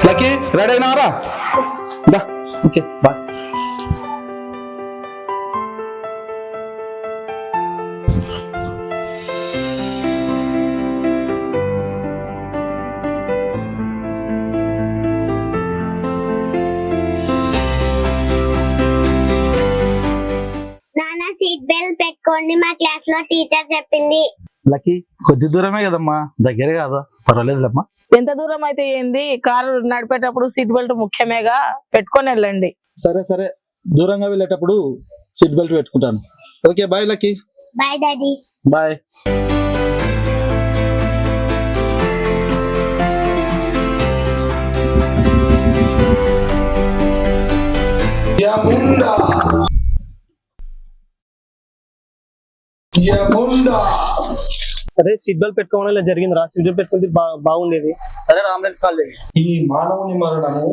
Lucky ready అయినారా? దా okay bye. నాన్న సీట్ బెల్ట్ పెట్టుకోండి, మా క్లాస్ లో టీచర్ చెప్పింది. లక్కీ కొద్ది దూరమే కదమ్మా, దగ్గరే కాదా, పర్వాలేదులేమ్మా. ఎంత దూరం అయితే ఏంది, కారు నడిపేటప్పుడు సీట్ బెల్ట్ ముఖ్యమేగా, పెట్టుకొని వెళ్ళండి. సరే సరే, దూరంగా వెళ్ళేటప్పుడు సీట్ బెల్ట్ పెట్టుకుంటాను. Okay bye Lucky. Bye daddy. Bye. అదే సీట్ బెల్ట్ పెట్టుకోవడం ఇలా జరిగింది రా. సీట్ బెల్ట్ పెట్టుకుంటే బాగుండేది. సరే అంబులెన్స్ కాల్ చేయండి. ఈ మానవుని మరణము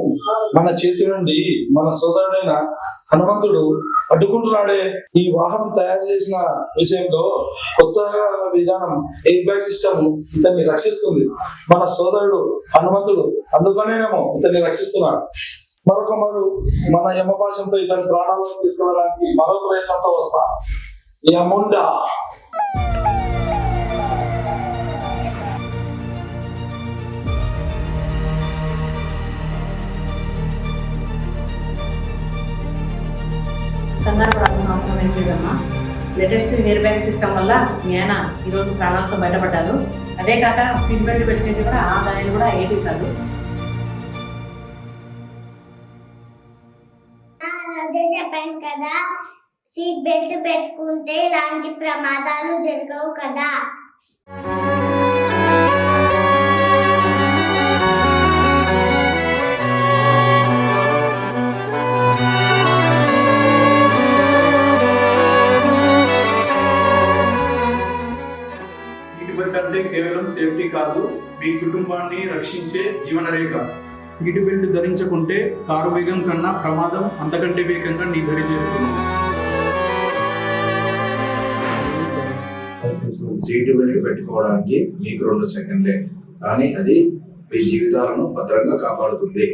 మన చేతి నుండి మన సోదరుడైన హనుమంతుడు అడ్డుకుంటున్నాడే. ఈ వాహనం తయారు చేసిన విషయంలో కొత్త విధానం ఎయిర్ బ్యాగ్ సిస్టమ్ ఇతన్ని రక్షిస్తుంది. మన సోదరుడు హనుమంతుడు అందుకనేమో ఇతన్ని రక్షిస్తున్నాడు. మరొక మన యమపాశంతో ఇతని ప్రాణాలను తీసుకురావడానికి మరొక ప్రయత్నంతో వస్తా. యముండా కంగారు పడాల్సిన అవసరం ఏం లేదమ్మా. లేటెస్ట్ హెయిర్ బ్యాగ్ సిస్టమ్ వల్ల మీ ఆయన ఈరోజు ప్రాణాలతో బయటపడ్డారు. అదే కాక సీట్ బెల్ట్ పెట్టుకుంటే కూడా ఆ గాయాలు కూడా ఏమీ కాదు. అదే చెప్పాను కదా, సీట్ బెల్ట్ పెట్టుకుంటే ఇలాంటి ప్రమాదాలు జరగవు కదా. అంటే కేవలం సేఫ్టీ కాదు, మీ కుటుంబాన్ని రక్షించే జీవన రేఖ. సీటు బెల్ట్ ధరించకుంటే కారు వేగం కన్నా ప్రమాదం అంతకంటే వేగంగా నీ దరి చేరుతుంది. సీటు బెల్ట్ పెట్టుకోవడానికి మీకు 2 సెకండ్లే, కానీ అది మీ జీవితాలను భద్రంగా కాపాడుతుంది.